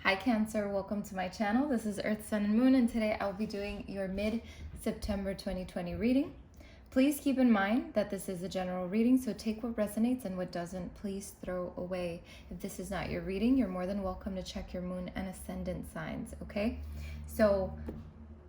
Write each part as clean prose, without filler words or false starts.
Hi Cancer, welcome to my channel. This is Earth, Sun, and Moon, and today I'll be doing your mid-September 2020 reading. Please keep in mind that this is a general reading, so take what resonates and what doesn't, please throw away. If this is not your reading, you're more than welcome to check your moon and ascendant signs, okay? So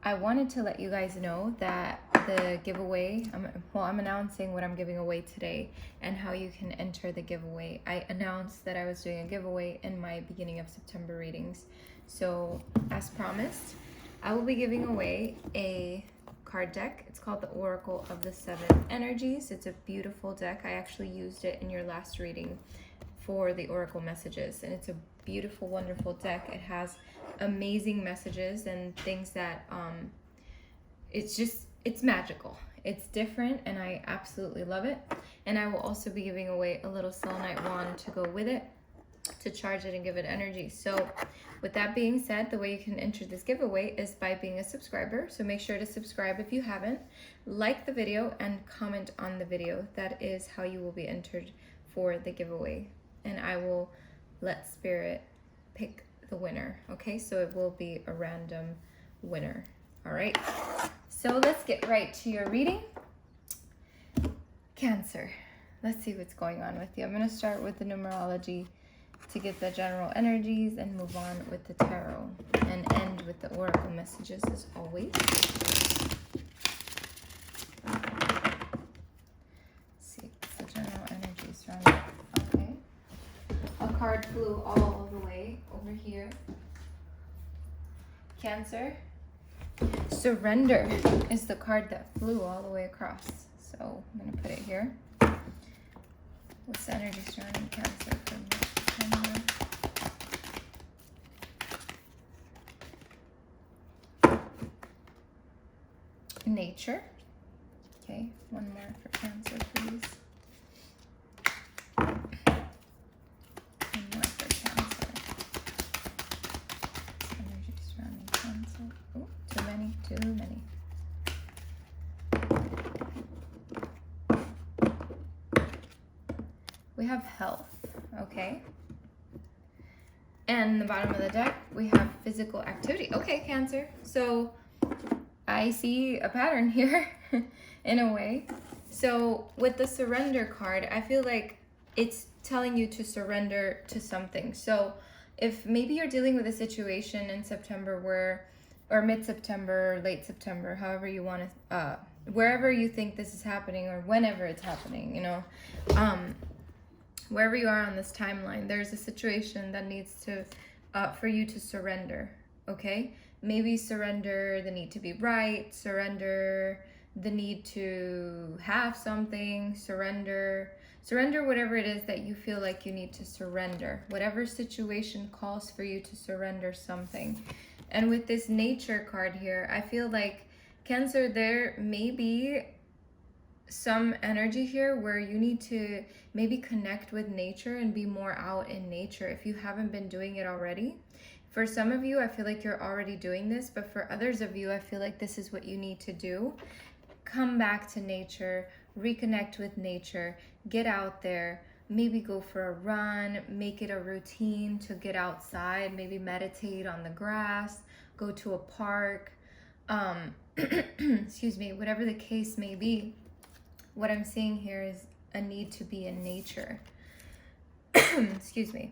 I wanted to let you guys know that the giveaway, I'm announcing what I'm giving away today and how you can enter the giveaway. I announced that I was doing a giveaway in my beginning of September readings. So as promised, I will be giving away a card deck. It's called the Oracle of the Seven Energies. It's a beautiful deck. I actually used it in your last reading for the Oracle messages, and it's a beautiful, wonderful deck. It has amazing messages and things that it's magical. It's different and I absolutely love it. And I will also be giving away a little selenite wand to go with it, to charge it and give it energy. So with that being said, the way you can enter this giveaway is by being a subscriber. So make sure to subscribe if you haven't, like the video, and comment on the video. That is how you will be entered for the giveaway. And I will let Spirit pick the winner, okay? So it will be a random winner, all right? So let's get right to your reading. Cancer, let's see what's going on with you. I'm going to start with the numerology to get the general energies and move on with the tarot and end with the oracle messages as always. Let's see what's the general energies from it. Okay. A card flew all the way over here. Cancer. Surrender is the card that flew all the way across. So I'm going to put it here. What's the energy surrounding Cancer from September? Nature. Okay, one more for Cancer, please. One more for Cancer. Energy surrounding Cancer. Oh, too many, too many. We have health, okay? And the bottom of the deck, we have physical activity. Okay, Cancer. So I see a pattern here in a way. So with the surrender card, I feel like it's telling you to surrender to something. So if maybe you're dealing with a situation in September where, or mid-September, late September, however you want to, wherever you think this is happening or whenever it's happening, you know, wherever you are on this timeline, there's a situation that needs to, for you to surrender, okay? Maybe surrender the need to be right, surrender the need to have something, surrender whatever it is that you feel like you need to surrender. Whatever situation calls for you to surrender something. And with this nature card here, I feel like Cancer, there may be some energy here where you need to maybe connect with nature and be more out in nature if you haven't been doing it already. For some of you, I feel like you're already doing this, but for others of you, I feel like this is what you need to do. Come back to nature, reconnect with nature, get out there, maybe go for a run, make it a routine to get outside, maybe meditate on the grass, go to a park, excuse me, whatever the case may be. What I'm seeing here is a need to be in nature. Excuse me.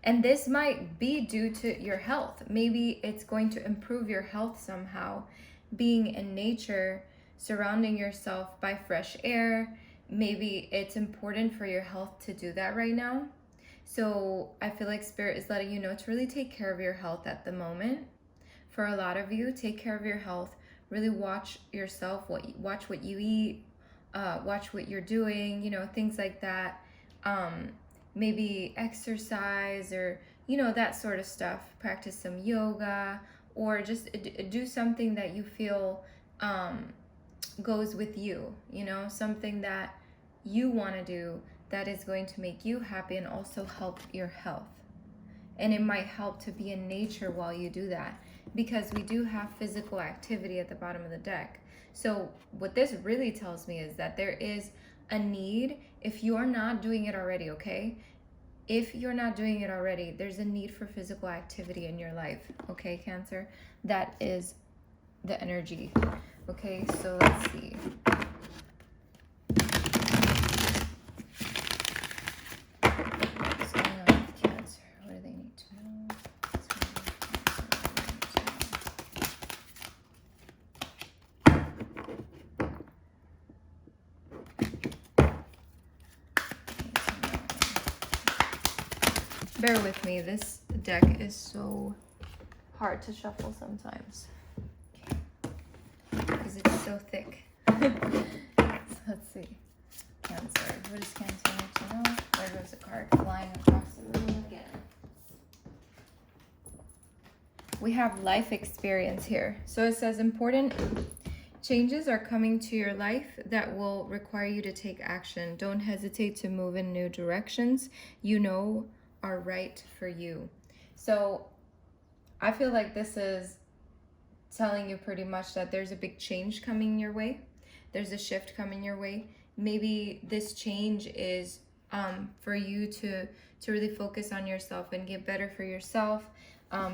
And this might be due to your health. Maybe it's going to improve your health somehow. Being in nature, surrounding yourself by fresh air, maybe it's important for your health to do that right now. So I feel like Spirit is letting you know to really take care of your health at the moment. For a lot of you, take care of your health. Really watch yourself, watch what you eat, watch what you're doing, you know, things like that. Maybe exercise or, you know, that sort of stuff. Practice some yoga or just do something that you feel goes with you, you know, something that you want to do that is going to make you happy and also help your health. And it might help to be in nature while you do that, because we do have physical activity at the bottom of the deck. So what this really tells me is that there is a need, if you're not doing it already, okay? if you're not doing it already, there's a need for physical activity in your life. Okay, Cancer? That is the energy. Okay, so let's see. What's going on with Cancer? What do they need to know? Bear with me, this deck is so hard to shuffle sometimes because it's so thick. So let's see. Cancer. What does Cancer need to know? There goes a card flying across the room again. We have life experience here. So it says important changes are coming to your life that will require you to take action. Don't hesitate to move in new directions you know are right for you. So I feel like this is telling you pretty much that there's a big change coming your way. There's a shift coming your way. Maybe this change is for you to really focus on yourself and get better for yourself,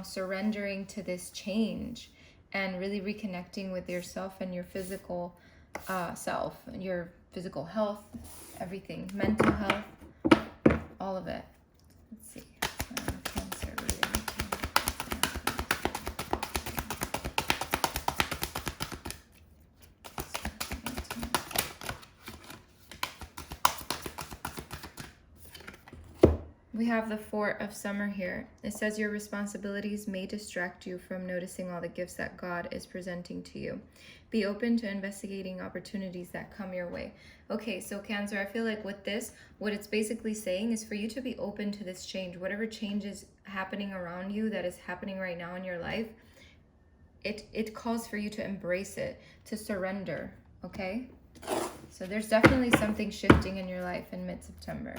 surrendering to this change and really reconnecting with yourself and your physical self, and your physical health, everything, mental health, all of it. Let's see. Cancer really. We have the Four of Summer here. It says your responsibilities may distract you from noticing all the gifts that God is presenting to you. Be open to investigating opportunities that come your way. Okay, so Cancer, I feel like with this, what it's basically saying is for you to be open to this change. Whatever change is happening around you, that is happening right now in your life, it calls for you to embrace it, to surrender, okay? So there's definitely something shifting in your life in mid-September.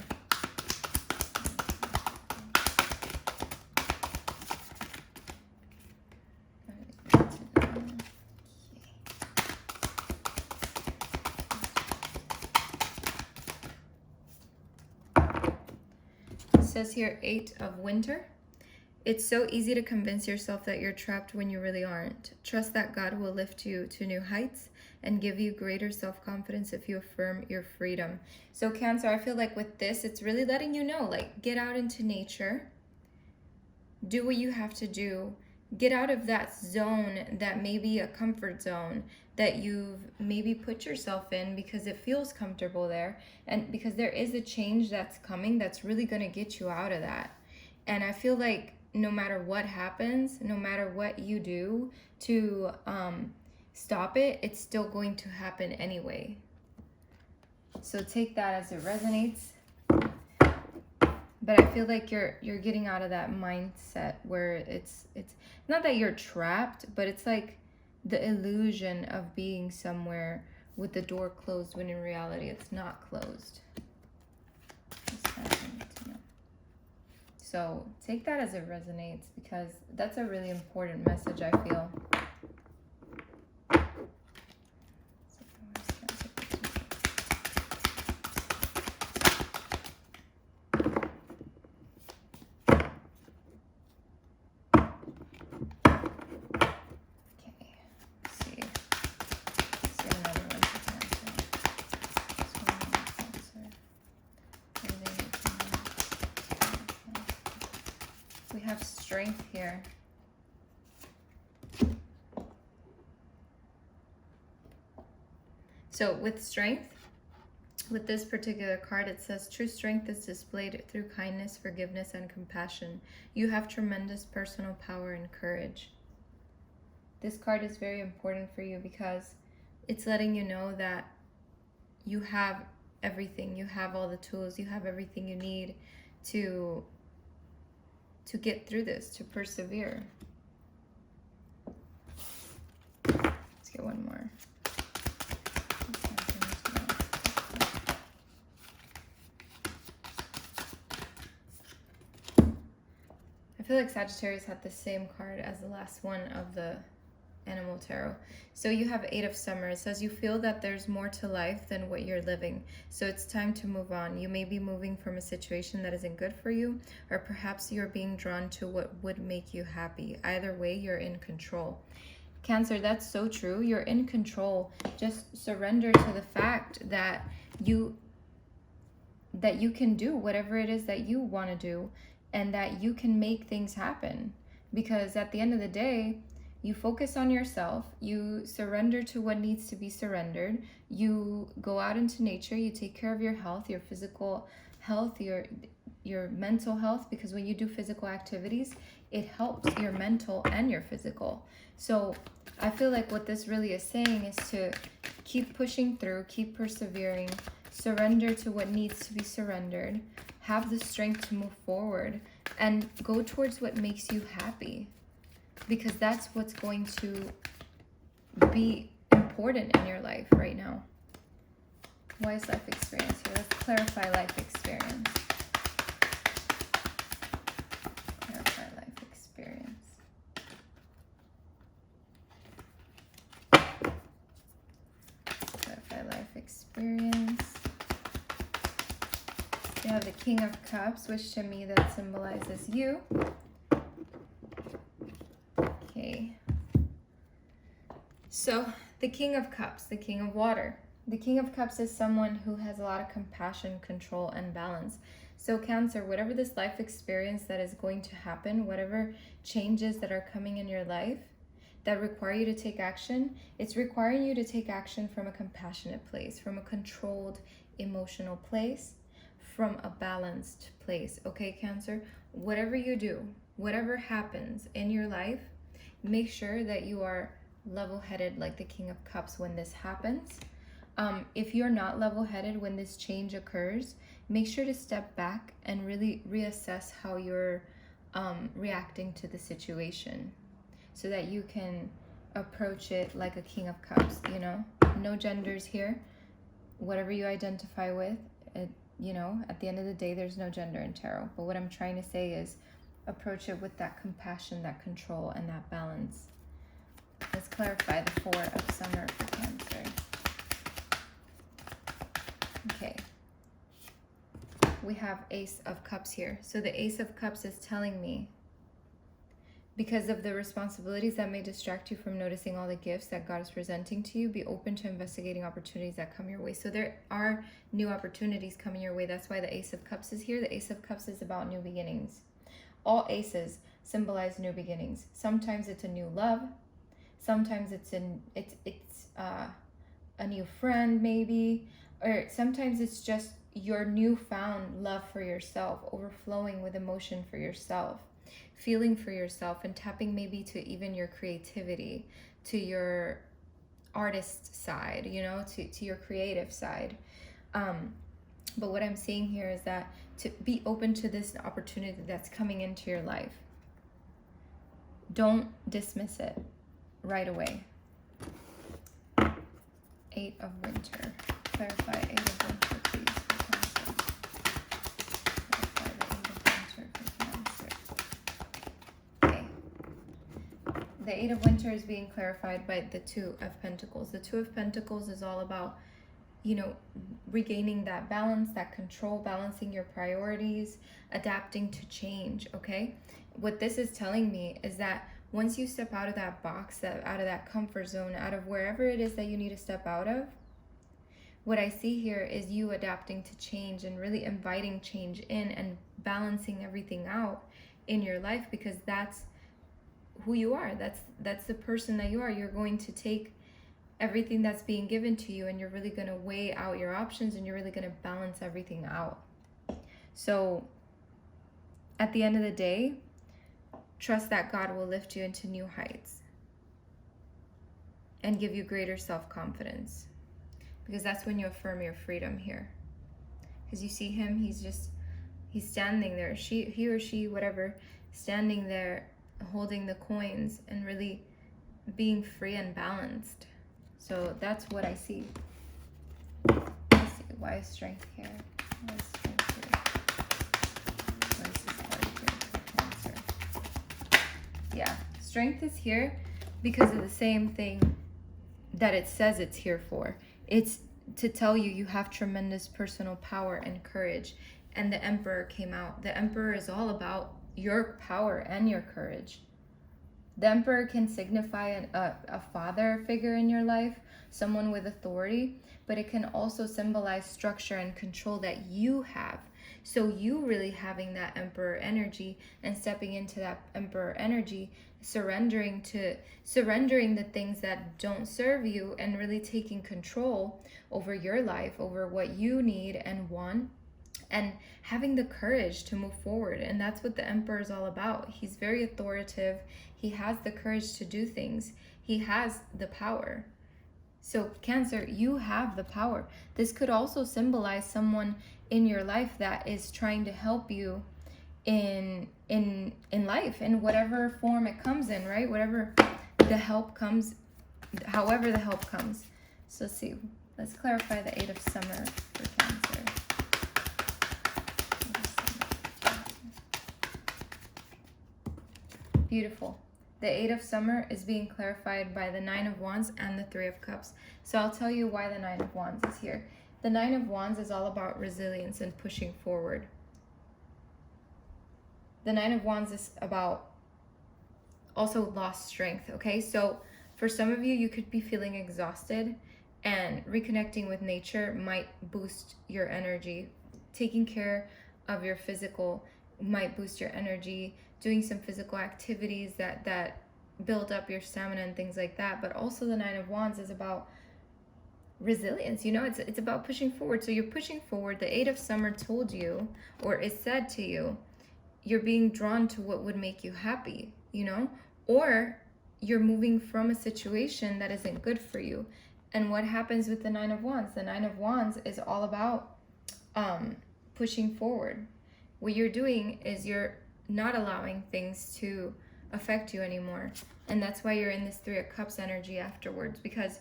Says here, 8 of Winter. It's so easy to convince yourself that you're trapped when you really aren't. Trust that God will lift you to new heights and give you greater self-confidence if you affirm your freedom. So Cancer, I feel like with this, it's really letting you know, like, get out into nature, do what you have to do, get out of that zone that may be a comfort zone that you've maybe put yourself in because it feels comfortable there, and because there is a change that's coming that's really going to get you out of that. And I feel like no matter what happens, no matter what you do to stop it, it's still going to happen anyway. So take that as it resonates. But I feel like you're getting out of that mindset where it's not that you're trapped, but it's like the illusion of being somewhere with the door closed when in reality it's not closed. So take that as it resonates, because that's a really important message, I feel. We have Strength here. So with Strength, with this particular card, it says true strength is displayed through kindness, forgiveness, and compassion. You have tremendous personal power and courage. This card is very important for you because it's letting you know that you have everything. You have all the tools. You have everything you need to get through this, to persevere. Let's get one more. I feel like Sagittarius had the same card as the last one of the Animal Tarot. So you have Eight of Summer. It says you feel that there's more to life than what you're living. So it's time to move on. You may be moving from a situation that isn't good for you, or perhaps you're being drawn to what would make you happy. Either way, you're in control. Cancer, that's so true. You're in control. Just surrender to the fact that you can do whatever it is that you want to do, and that you can make things happen. Because at the end of the day, you focus on yourself, you surrender to what needs to be surrendered, you go out into nature, you take care of your health, your physical health, your mental health, because when you do physical activities, it helps your mental and your physical. So I feel like what this really is saying is to keep pushing through, keep persevering, surrender to what needs to be surrendered, have the strength to move forward, and go towards what makes you happy, because that's what's going to be important in your life right now. Why is life experience here? Let's clarify life experience. Clarify life experience. Clarify life experience. We have the King of Cups, which to me that symbolizes you. Okay. So the King of Cups, the King of Water. The King of Cups is someone who has a lot of compassion, control, and balance. So Cancer, whatever this life experience that is going to happen, whatever changes that are coming in your life that require you to take action, it's requiring you to take action from a compassionate place, from a controlled emotional place, from a balanced place. Okay, Cancer, whatever you do, whatever happens in your life, make sure that you are level-headed like the King of Cups when this happens. If you're not level-headed when this change occurs, make sure to step back and really reassess how you're reacting to the situation, so that you can approach it like a King of Cups, you know? No genders here. Whatever you identify with, you know, at the end of the day, there's no gender in tarot. But what I'm trying to say is approach it with that compassion, that control, and that balance. Let's clarify the Four of Summer for Cancer. Okay. We have Ace of Cups here. So the Ace of Cups is telling me, because of the responsibilities that may distract you from noticing all the gifts that God is presenting to you, be open to investigating opportunities that come your way. So there are new opportunities coming your way. That's why the Ace of Cups is here. The Ace of Cups is about new beginnings. All aces symbolize new beginnings. Sometimes it's a new love. Sometimes it's a new friend maybe. Or sometimes it's just your newfound love for yourself, overflowing with emotion for yourself, feeling for yourself, and tapping maybe to even your creativity, to your artist side, you know, to your creative side. But what I'm seeing here is that to be open to this opportunity that's coming into your life. Don't dismiss it right away. Eight of Winter. Clarify Eight of Winter, please. Clarify the Eight of Winter for Cancer. Okay. The Eight of Winter is being clarified by the Two of Pentacles. The Two of Pentacles is all about, you know, regaining that balance, that control, balancing your priorities, adapting to change, okay? What this is telling me is that once you step out of that box, out of that comfort zone, out of wherever it is that you need to step out of, what I see here is you adapting to change and really inviting change in and balancing everything out in your life, because that's who you are. That's the person that you are. You're going to take everything that's being given to you, and you're really going to weigh out your options, and you're really going to balance everything out. So at the end of the day, trust that God will lift you into new heights and give you greater self-confidence, because that's when you affirm your freedom here. Because you see him, he's standing there, he or she, whatever, standing there holding the coins and really being free and balanced. So that's what I see. Let's see. Why is strength here? Why is strength here? Why is this card here for Cancer? Yeah, strength is here because of the same thing that it says it's here for. It's to tell you you have tremendous personal power and courage. And the Emperor came out. The Emperor is all about your power and your courage. The Emperor can signify a father figure in your life, someone with authority, but it can also symbolize structure and control that you have. So you really having that Emperor energy and stepping into that Emperor energy, surrendering the things that don't serve you and really taking control over your life, over what you need and want, and having the courage to move forward. And that's what the Emperor is all about. He's very authoritative. He has the courage to do things. He has the power. So Cancer, you have the power. This could also symbolize someone in your life that is trying to help you in life, in whatever form it comes in, right? Whatever the help comes, however the help comes. So let's see. Let's clarify the 8 of Summer for Cancer. Beautiful. The 8 of Summer is being clarified by the 9 of Wands and the 3 of Cups. So I'll tell you why the 9 of Wands is here. The 9 of Wands is all about resilience and pushing forward. The 9 of Wands is about also lost strength, okay? So for some of you, you could be feeling exhausted, and reconnecting with nature might boost your energy. Taking care of your physical might boost your energy. Doing some physical activities that build up your stamina and things like that. But also the 9 of Wands is about resilience. You know, it's about pushing forward. So you're pushing forward. The 8 of Summer told you, or is said to you, you're being drawn to what would make you happy, you know, or you're moving from a situation that isn't good for you. And what happens with the 9 of Wands? The 9 of Wands is all about pushing forward. What you're doing is you're not allowing things to affect you anymore. And that's why you're in this 3 of Cups energy afterwards, because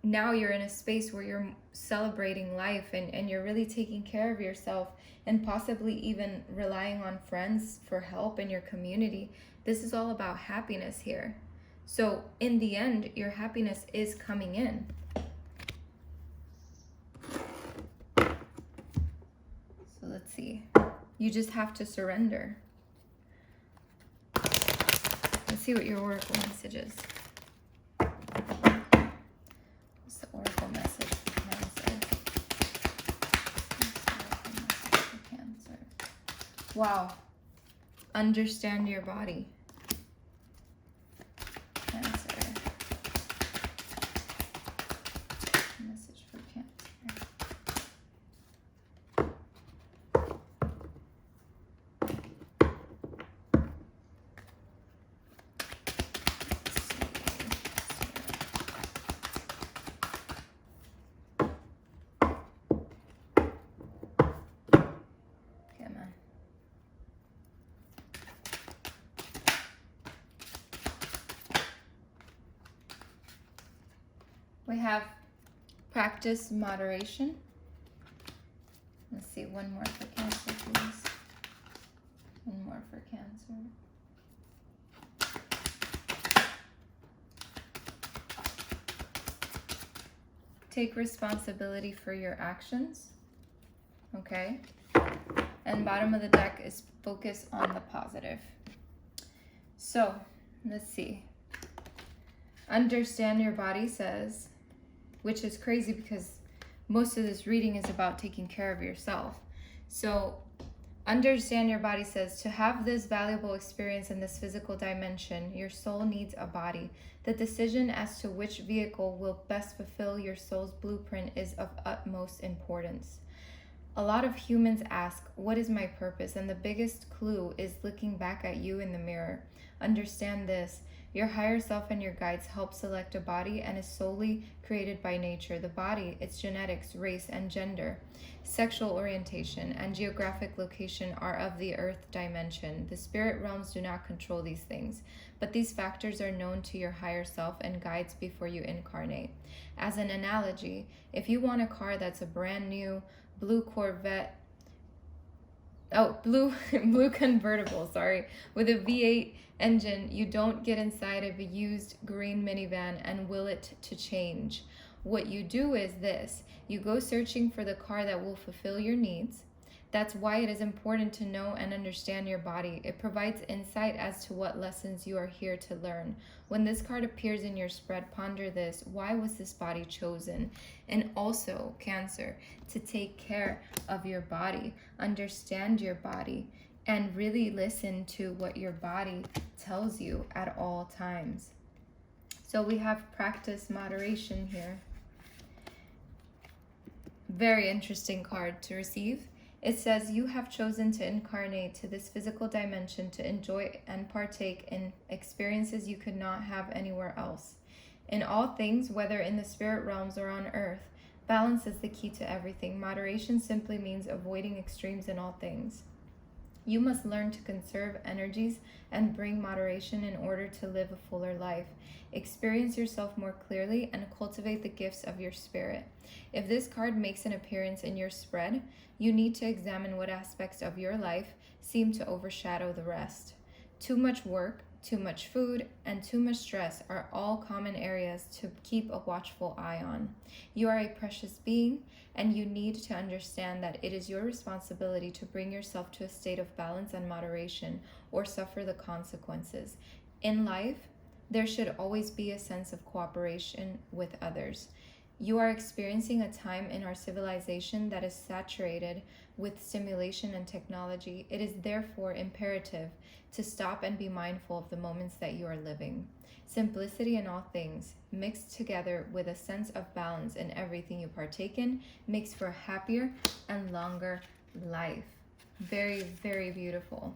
now you're in a space where you're celebrating life and you're really taking care of yourself, and possibly even relying on friends for help in your community. This is all about happiness here. So in the end, your happiness is coming in. So let's see. You just have to surrender. Let's see what your oracle message is. What's the oracle message for Cancer? Cancer. Wow. Understand your body. Cancer. Message for Cancer. We have practice moderation. Let's see, one more for Cancer, please. One more for Cancer. Take responsibility for your actions. Okay. And bottom of the deck is focus on the positive. So, let's see. Understand your body says, which is crazy because most of this reading is about taking care of yourself. So understand your body says, to have this valuable experience in this physical dimension, your soul needs a body. The decision as to which vehicle will best fulfill your soul's blueprint is of utmost importance. A lot of humans ask, what is my purpose? And the biggest clue is looking back at you in the mirror. Understand this. Your higher self and your guides help select a body and is solely created by nature. The body, its genetics, race, and gender, sexual orientation, and geographic location are of the earth dimension. The spirit realms do not control these things, but these factors are known to your higher self and guides before you incarnate. As an analogy, if you want a car that's a brand new blue Corvette Oh, blue blue convertible, sorry. With a V8 engine, you don't get inside of a used green minivan and will it to change. What you do is this. You go searching for the car that will fulfill your needs. That's why it is important to know and understand your body. It provides insight as to what lessons you are here to learn. When this card appears in your spread, ponder this. Why was this body chosen? And also, Cancer, to take care of your body, understand your body, and really listen to what your body tells you at all times. So we have practice moderation here. Very interesting card to receive. It says, you have chosen to incarnate to this physical dimension to enjoy and partake in experiences you could not have anywhere else. In all things, whether in the spirit realms or on earth, balance is the key to everything. Moderation simply means avoiding extremes in all things. You must learn to conserve energies and bring moderation in order to live a fuller life. Experience yourself more clearly and cultivate the gifts of your spirit. If this card makes an appearance in your spread, you need to examine what aspects of your life seem to overshadow the rest. Too much work, too much food, and too much stress are all common areas to keep a watchful eye on. You are a precious being, and you need to understand that it is your responsibility to bring yourself to a state of balance and moderation, or suffer the consequences. In life, there should always be a sense of cooperation with others. You are experiencing a time in our civilization that is saturated with stimulation and technology. It is therefore imperative to stop and be mindful of the moments that you are living. Simplicity in all things, mixed together with a sense of balance in everything you partake in, makes for a happier and longer life. Very, very beautiful.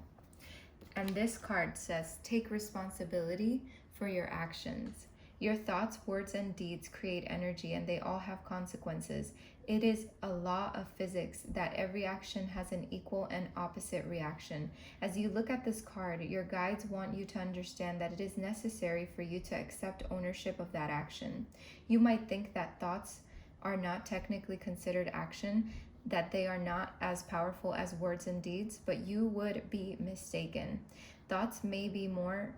And this card says, take responsibility for your actions. Your thoughts, words, and deeds create energy, and they all have consequences. It is a law of physics that every action has an equal and opposite reaction. As you look at this card, your guides want you to understand that it is necessary for you to accept ownership of that action. You might think that thoughts are not technically considered action, that they are not as powerful as words and deeds, but you would be mistaken. Thoughts may be more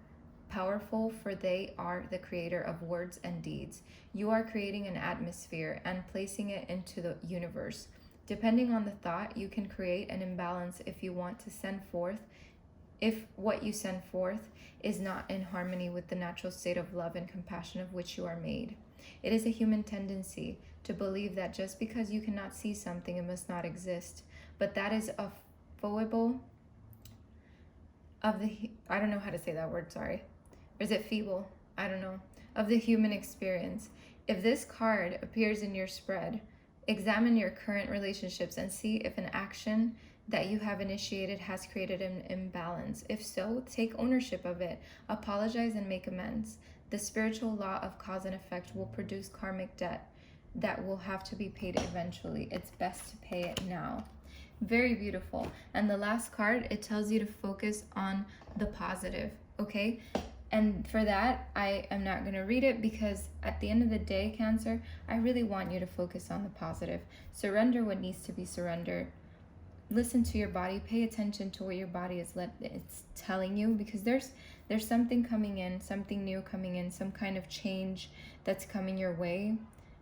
powerful, for they are the creator of words and deeds. You are creating an atmosphere and placing it into the universe. Depending on the thought, you can create an imbalance if you want to send forth, if what you send forth is not in harmony with the natural state of love and compassion of which you are made. It is a human tendency to believe that just because you cannot see something, it must not exist. But that is a foible of the, I don't know how to say that word, sorry. Or is it feeble? I don't know. Of the human experience. If this card appears in your spread, examine your current relationships and see if an action that you have initiated has created an imbalance. If so, take ownership of it. Apologize and make amends. The spiritual law of cause and effect will produce karmic debt that will have to be paid eventually. It's best to pay it now. Very beautiful. And the last card, it tells you to focus on the positive, okay? And for that, I am not going to read it because at the end of the day, Cancer, I really want you to focus on the positive. Surrender what needs to be surrendered. Listen to your body. Pay attention to what your body it's telling you, because there's something coming in, something new coming in, some kind of change that's coming your way.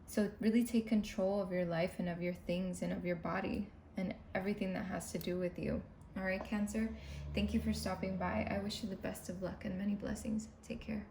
So really take control of your life and of your things and of your body and everything that has to do with you. All right, Cancer, thank you for stopping by. I wish you the best of luck and many blessings. Take care.